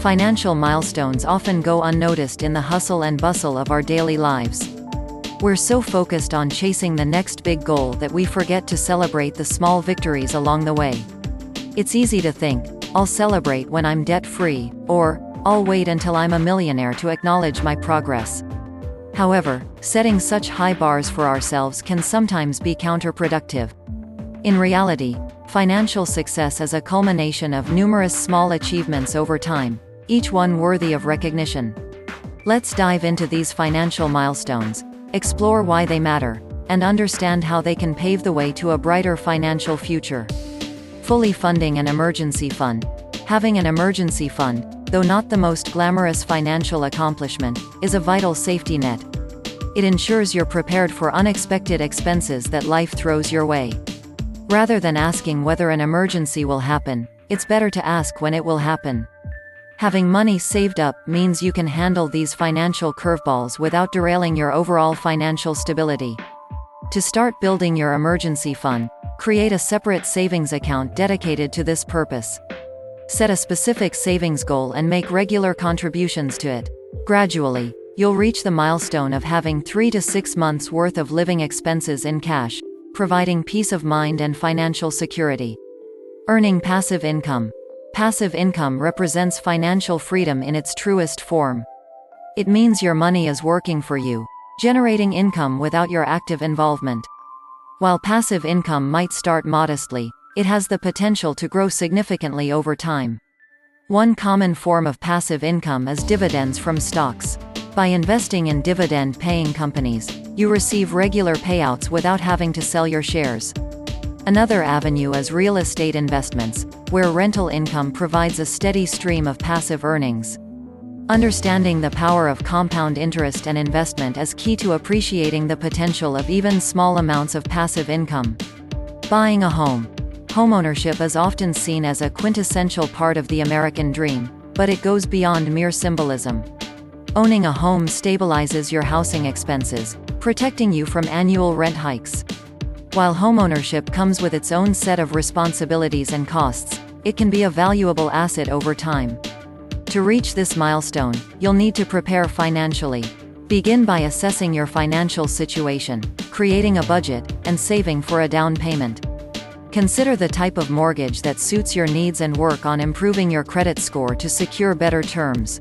Financial milestones often go unnoticed in the hustle and bustle of our daily lives. We're so focused on chasing the next big goal that we forget to celebrate the small victories along the way. It's easy to think, I'll celebrate when I'm debt-free, or, I'll wait until I'm a millionaire to acknowledge my progress. However, setting such high bars for ourselves can sometimes be counterproductive. In reality, financial success is a culmination of numerous small achievements over time, each one worthy of recognition. Let's dive into these financial milestones, explore why they matter, and understand how they can pave the way to a brighter financial future. Fully funding an emergency fund. Having an emergency fund, though not the most glamorous financial accomplishment, is a vital safety net. It ensures you're prepared for unexpected expenses that life throws your way. Rather than asking whether an emergency will happen, it's better to ask when it will happen. Having money saved up means you can handle these financial curveballs without derailing your overall financial stability. To start building your emergency fund, create a separate savings account dedicated to this purpose. Set a specific savings goal and make regular contributions to it. Gradually, you'll reach the milestone of having 3 to 6 months' worth of living expenses in cash, providing peace of mind and financial security. Earning passive income. Passive income represents financial freedom in its truest form. It means your money is working for you, generating income without your active involvement. While passive income might start modestly, it has the potential to grow significantly over time. One common form of passive income is dividends from stocks. By investing in dividend-paying companies, you receive regular payouts without having to sell your shares. Another avenue is real estate investments, where rental income provides a steady stream of passive earnings. Understanding the power of compound interest and investment is key to appreciating the potential of even small amounts of passive income. Buying a home. Homeownership is often seen as a quintessential part of the American dream, but it goes beyond mere symbolism. Owning a home stabilizes your housing expenses, protecting you from annual rent hikes. While homeownership comes with its own set of responsibilities and costs, it can be a valuable asset over time. To reach this milestone, you'll need to prepare financially. Begin by assessing your financial situation, creating a budget, and saving for a down payment. Consider the type of mortgage that suits your needs and work on improving your credit score to secure better terms.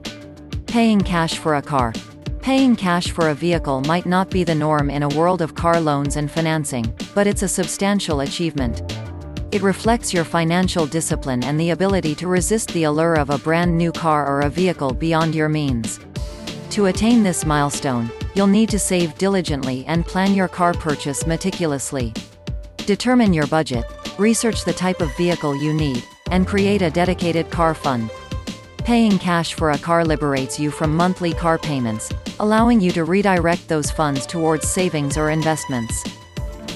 Paying cash for a car. Paying cash for a vehicle might not be the norm in a world of car loans and financing, but it's a substantial achievement. It reflects your financial discipline and the ability to resist the allure of a brand new car or a vehicle beyond your means. To attain this milestone, you'll need to save diligently and plan your car purchase meticulously. Determine your budget, research the type of vehicle you need, and create a dedicated car fund. Paying cash for a car liberates you from monthly car payments, allowing you to redirect those funds towards savings or investments.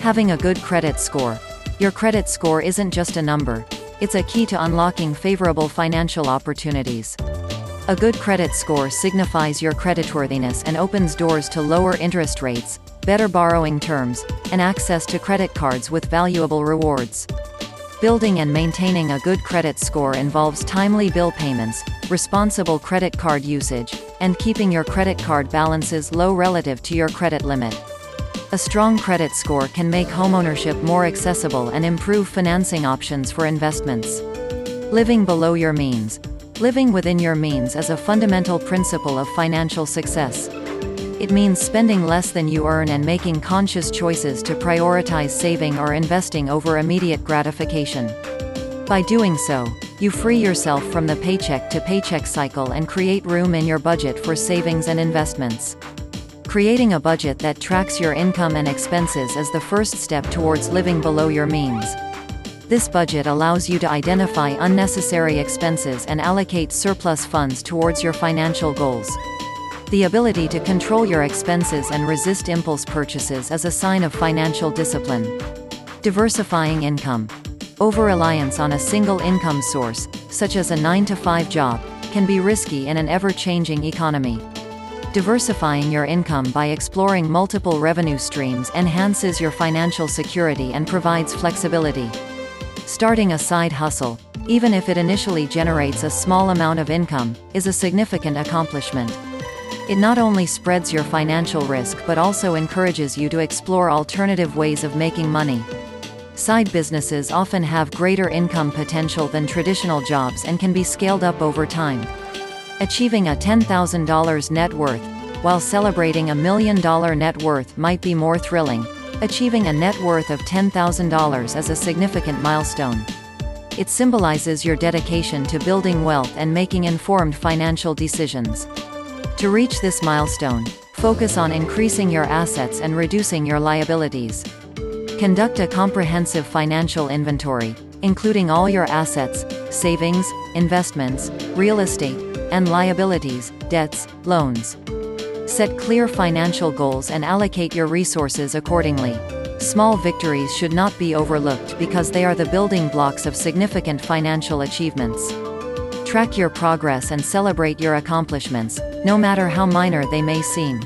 Having a good credit score. Your credit score isn't just a number, it's a key to unlocking favorable financial opportunities. A good credit score signifies your creditworthiness and opens doors to lower interest rates, better borrowing terms, and access to credit cards with valuable rewards. Building and maintaining a good credit score involves timely bill payments, responsible credit card usage, and keeping your credit card balances low relative to your credit limit. A strong credit score can make homeownership more accessible and improve financing options for investments. Living below your means. Living within your means is a fundamental principle of financial success. It means spending less than you earn and making conscious choices to prioritize saving or investing over immediate gratification. By doing so, you free yourself from the paycheck-to-paycheck cycle and create room in your budget for savings and investments. Creating a budget that tracks your income and expenses is the first step towards living below your means. This budget allows you to identify unnecessary expenses and allocate surplus funds towards your financial goals. The ability to control your expenses and resist impulse purchases is a sign of financial discipline. Diversifying income. Over-reliance on a single income source, such as a 9-to-5 job, can be risky in an ever-changing economy. Diversifying your income by exploring multiple revenue streams enhances your financial security and provides flexibility. Starting a side hustle, even if it initially generates a small amount of income, is a significant accomplishment. It not only spreads your financial risk but also encourages you to explore alternative ways of making money. Side businesses often have greater income potential than traditional jobs and can be scaled up over time. Achieving a $10,000 net worth, while celebrating a $1 million net worth might be more thrilling. Achieving a net worth of $10,000 is a significant milestone. It symbolizes your dedication to building wealth and making informed financial decisions. To reach this milestone, focus on increasing your assets and reducing your liabilities. Conduct a comprehensive financial inventory, including all your assets, savings, investments, real estate, and liabilities, debts, loans. Set clear financial goals and allocate your resources accordingly. Small victories should not be overlooked because they are the building blocks of significant financial achievements. Track your progress and celebrate your accomplishments, no matter how minor they may seem.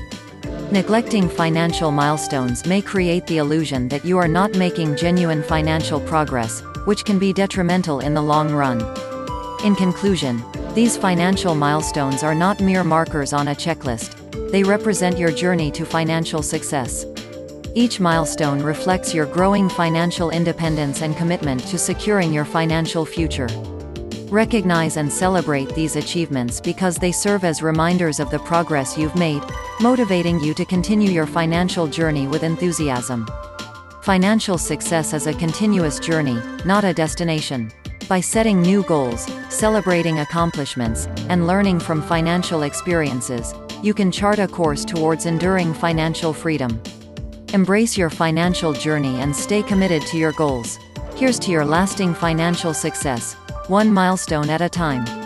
Neglecting financial milestones may create the illusion that you are not making genuine financial progress, which can be detrimental in the long run. In conclusion, these financial milestones are not mere markers on a checklist. They represent your journey to financial success. Each milestone reflects your growing financial independence and commitment to securing your financial future. Recognize and celebrate these achievements because they serve as reminders of the progress you've made, motivating you to continue your financial journey with enthusiasm. Financial success is a continuous journey, not a destination. By setting new goals, celebrating accomplishments, and learning from financial experiences, you can chart a course towards enduring financial freedom. Embrace your financial journey and stay committed to your goals. Here's to your lasting financial success, one milestone at a time.